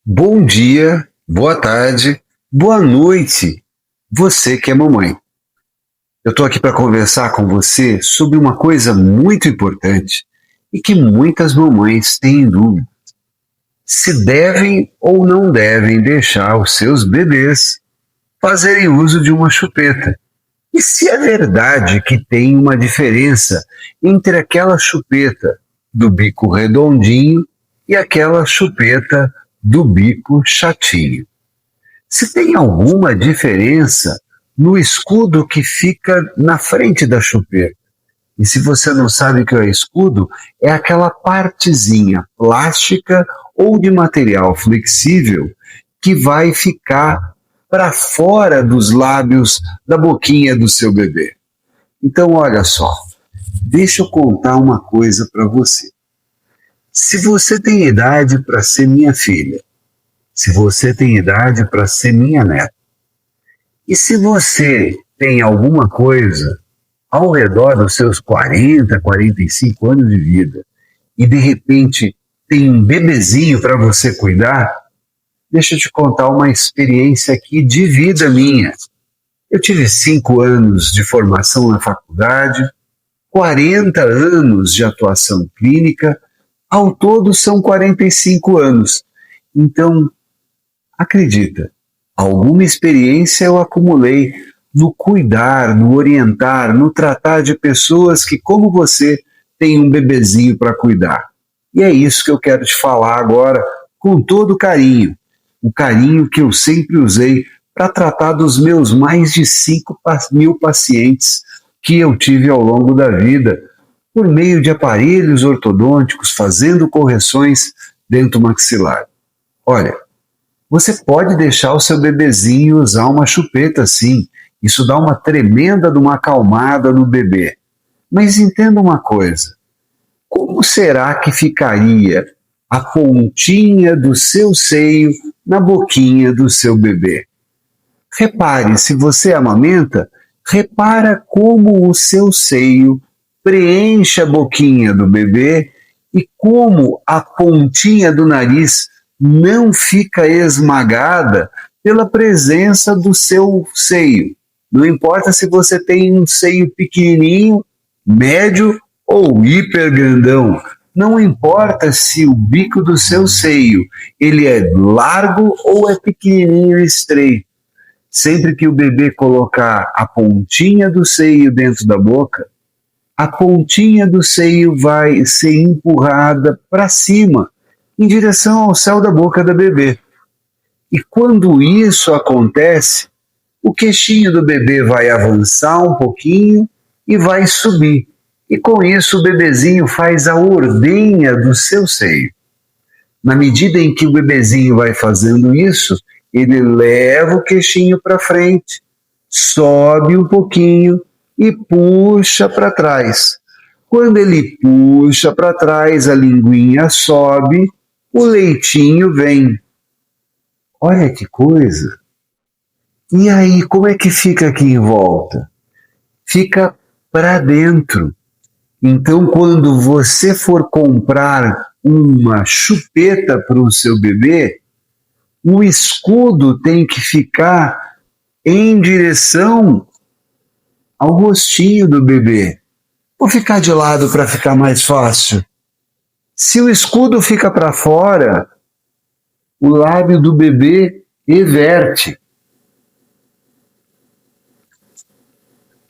Bom dia, boa tarde, boa noite, você que é mamãe. Eu estou aqui para conversar com você sobre uma coisa muito importante e que muitas mamães têm dúvida: se devem ou não devem deixar os seus bebês fazerem uso de uma chupeta. E se é verdade que tem uma diferença entre aquela chupeta do bico redondinho e aquela chupeta do bico chatinho. Se tem alguma diferença no escudo que fica na frente da chupeta. E se você não sabe o que é escudo, é aquela partezinha plástica ou de material flexível que vai ficar para fora dos lábios da boquinha do seu bebê. Então, olha só, deixa eu contar uma coisa para você. Se você tem idade para ser minha filha, se você tem idade para ser minha neta, e se você tem alguma coisa ao redor dos seus 40, 45 anos de vida e de repente tem um bebezinho para você cuidar, deixa eu te contar uma experiência aqui de vida minha. Eu tive 5 anos de formação na faculdade, 40 anos de atuação clínica, ao todo são 45 anos. Então, acredita, alguma experiência eu acumulei no cuidar, no orientar, no tratar de pessoas que, como você, têm um bebezinho para cuidar. E é isso que eu quero te falar agora, com todo carinho. O carinho que eu sempre usei para tratar dos meus mais de 5.000 pacientes que eu tive ao longo da vida, por meio de aparelhos ortodônticos, fazendo correções dentomaxilar. Olha, você pode deixar o seu bebezinho usar uma chupeta, sim. Isso dá uma tremenda de uma acalmada no bebê. Mas entenda uma coisa: como será que ficaria a pontinha do seu seio na boquinha do seu bebê? Repare, se você amamenta, repara como o seu seio preenche a boquinha do bebê e como a pontinha do nariz não fica esmagada pela presença do seu seio. Não importa se você tem um seio pequenininho, médio ou hiper grandão. Não importa se o bico do seu seio ele é largo ou é pequenininho e estreito. Sempre que o bebê colocar a pontinha do seio dentro da boca, a pontinha do seio vai ser empurrada para cima, em direção ao céu da boca da bebê. E quando isso acontece, o queixinho do bebê vai avançar um pouquinho e vai subir. E com isso o bebezinho faz a ordenha do seu seio. Na medida em que o bebezinho vai fazendo isso, ele leva o queixinho para frente, sobe um pouquinho e puxa para trás. Quando ele puxa para trás, a linguinha sobe, o leitinho vem. Olha que coisa! E aí, como é que fica aqui em volta? Fica para dentro. Então, quando você for comprar uma chupeta para o seu bebê, o escudo tem que ficar em direção ao rostinho do bebê. Vou ficar de lado para ficar mais fácil. Se o escudo fica para fora, o lábio do bebê everte.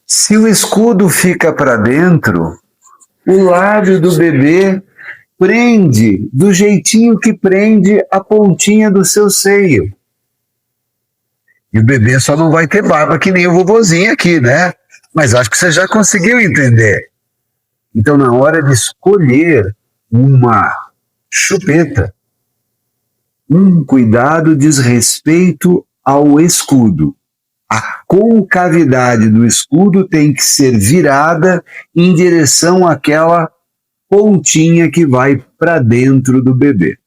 Se o escudo fica para dentro, o lábio do bebê prende do jeitinho que prende a pontinha do seu seio. E o bebê só não vai ter barba que nem o vovozinho aqui, né? Mas acho que você já conseguiu entender. Então, na hora de escolher uma chupeta, cuidado diz respeito ao escudo. A concavidade do escudo tem que ser virada em direção àquela pontinha que vai para dentro do bebê.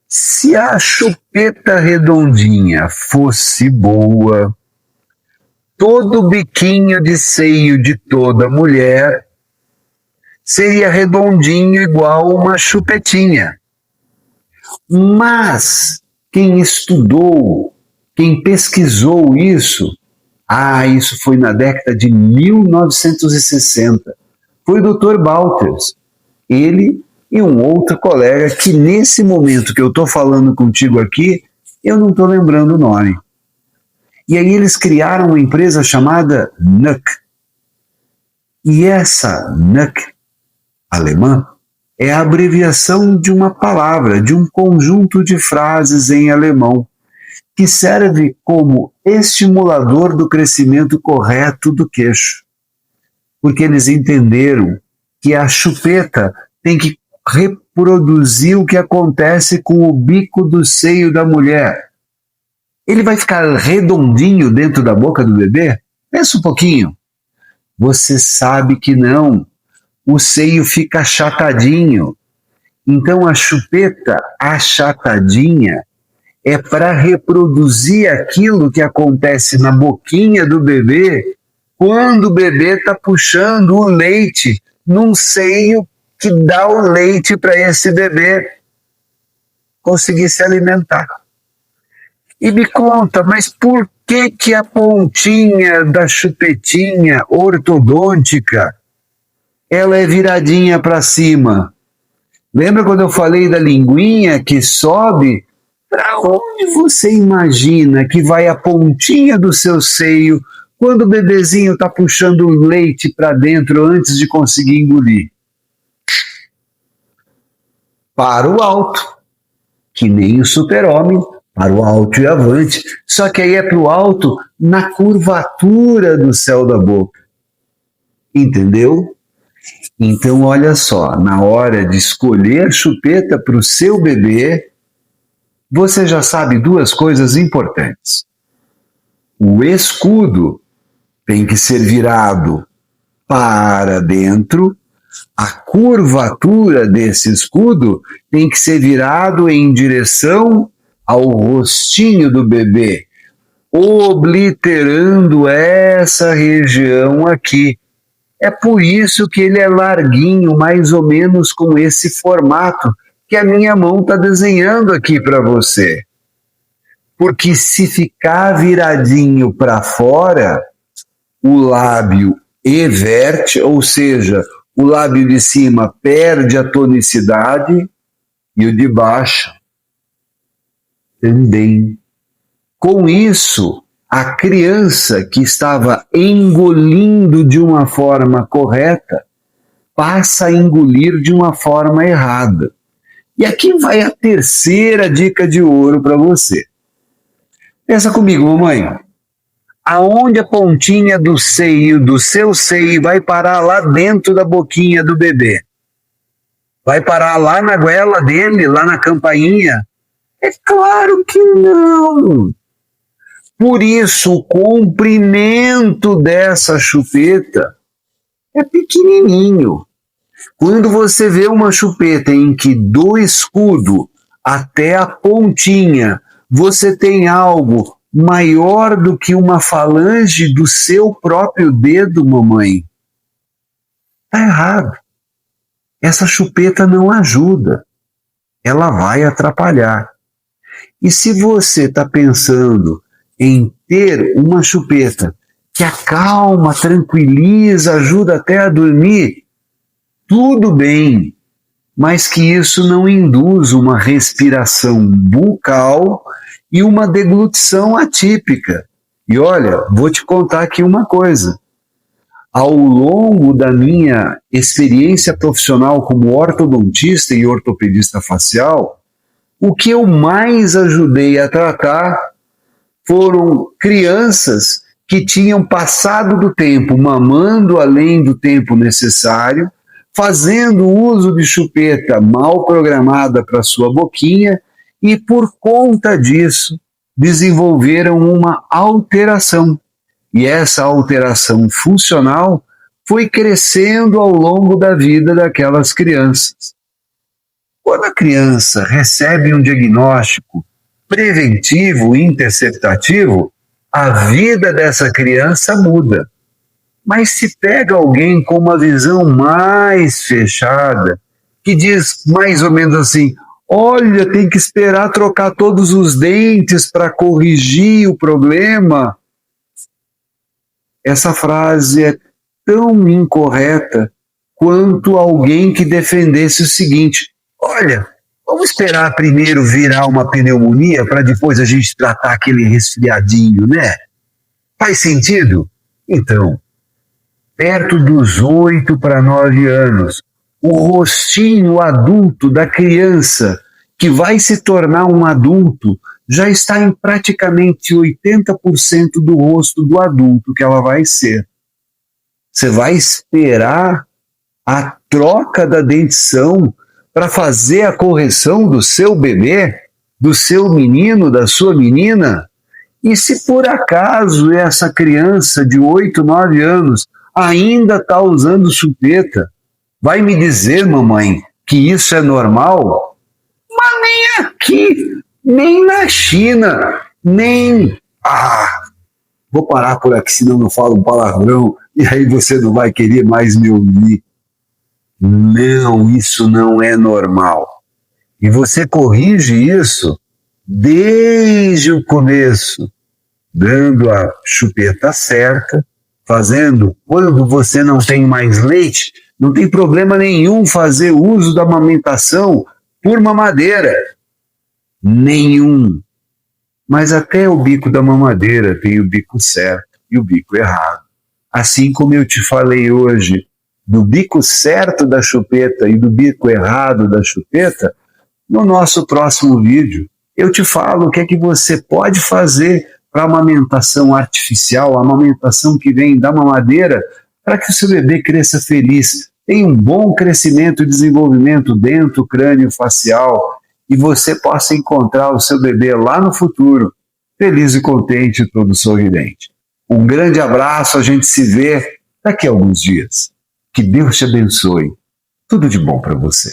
Se a chupeta redondinha fosse boa, todo biquinho de seio de toda mulher seria redondinho igual uma chupetinha. Mas quem estudou, quem pesquisou isso, isso foi na década de 1960. Foi o Dr. Balters. Ele e um outro colega que nesse momento que eu estou falando contigo aqui, eu não estou lembrando o nome. E aí eles criaram uma empresa chamada NUC. E essa NUC alemã é a abreviação de uma palavra, de um conjunto de frases em alemão, que serve como estimulador do crescimento correto do queixo. Porque eles entenderam que a chupeta tem que reproduzir o que acontece com o bico do seio da mulher. Ele vai ficar redondinho dentro da boca do bebê? Pensa um pouquinho. Você sabe que não. O seio fica achatadinho. Então a chupeta achatadinha é para reproduzir aquilo que acontece na boquinha do bebê quando o bebê está puxando o leite num seio que dá o leite para esse bebê conseguir se alimentar. E me conta, mas por que a pontinha da chupetinha ortodôntica ela é viradinha para cima? Lembra quando eu falei da linguinha que sobe? Para onde você imagina que vai a pontinha do seu seio quando o bebezinho está puxando o leite para dentro antes de conseguir engolir? Para o alto, que nem o super-homem, para o alto e avante, só que aí é para o alto na curvatura do céu da boca. Entendeu? Então, olha só, na hora de escolher chupeta para o seu bebê, você já sabe duas coisas importantes. O escudo tem que ser virado para dentro, a curvatura desse escudo tem que ser virado em direção ao rostinho do bebê, obliterando essa região aqui. É por isso que ele é larguinho, mais ou menos com esse formato que a minha mão está desenhando aqui para você. Porque se ficar viradinho para fora, o lábio everte, ou seja, o lábio de cima perde a tonicidade e o de baixo também. Com isso, a criança que estava engolindo de uma forma correta passa a engolir de uma forma errada. E aqui vai a terceira dica de ouro para você. Pensa comigo, mamãe. Aonde a pontinha do seio, do seu seio, vai parar lá dentro da boquinha do bebê? Vai parar lá na goela dele, lá na campainha? É claro que não! Por isso, o comprimento dessa chupeta é pequenininho. Quando você vê uma chupeta em que do escudo até a pontinha você tem algo maior do que uma falange do seu próprio dedo, mamãe, está errado. Essa chupeta não ajuda. Ela vai atrapalhar. E se você está pensando em ter uma chupeta que acalma, tranquiliza, ajuda até a dormir, tudo bem, mas que isso não induz uma respiração bucal e uma deglutição atípica. E olha, vou te contar aqui uma coisa. Ao longo da minha experiência profissional como ortodontista e ortopedista facial, o que eu mais ajudei a tratar foram crianças que tinham passado do tempo, mamando além do tempo necessário, fazendo uso de chupeta mal programada para sua boquinha e, por conta disso, desenvolveram uma alteração. E essa alteração funcional foi crescendo ao longo da vida daquelas crianças. Quando a criança recebe um diagnóstico preventivo e interceptativo, a vida dessa criança muda. Mas se pega alguém com uma visão mais fechada, que diz mais ou menos assim, Olha, tem que esperar trocar todos os dentes para corrigir o problema. Essa frase é tão incorreta quanto alguém que defendesse o seguinte: olha, vamos esperar primeiro virar uma pneumonia para depois a gente tratar aquele resfriadinho, né? Faz sentido? Então, perto dos 8 para 9 anos, o rostinho adulto da criança que vai se tornar um adulto já está em praticamente 80% do rosto do adulto que ela vai ser. Você vai esperar a troca da dentição para fazer a correção do seu bebê, do seu menino, da sua menina? E se por acaso essa criança de 8, 9 anos ainda está usando chupeta, vai me dizer, mamãe, que isso é normal? Mas nem aqui, nem na China, nem... Vou parar por aqui, senão não falo um palavrão, e aí você não vai querer mais me ouvir. Não, isso não é normal. E você corrige isso desde o começo, dando a chupeta certa, fazendo, quando você não tem mais leite, não tem problema nenhum fazer uso da amamentação por mamadeira. Nenhum. Mas até o bico da mamadeira tem o bico certo e o bico errado. Assim como eu te falei hoje do bico certo da chupeta e do bico errado da chupeta, no nosso próximo vídeo eu te falo o que é que você pode fazer para a amamentação artificial, a amamentação que vem da mamadeira, para que o seu bebê cresça feliz, tenha um bom crescimento e desenvolvimento dentro, crânio, facial, e você possa encontrar o seu bebê lá no futuro, feliz e contente, todo sorridente. Um grande abraço, a gente se vê daqui a alguns dias. Que Deus te abençoe. Tudo de bom para você.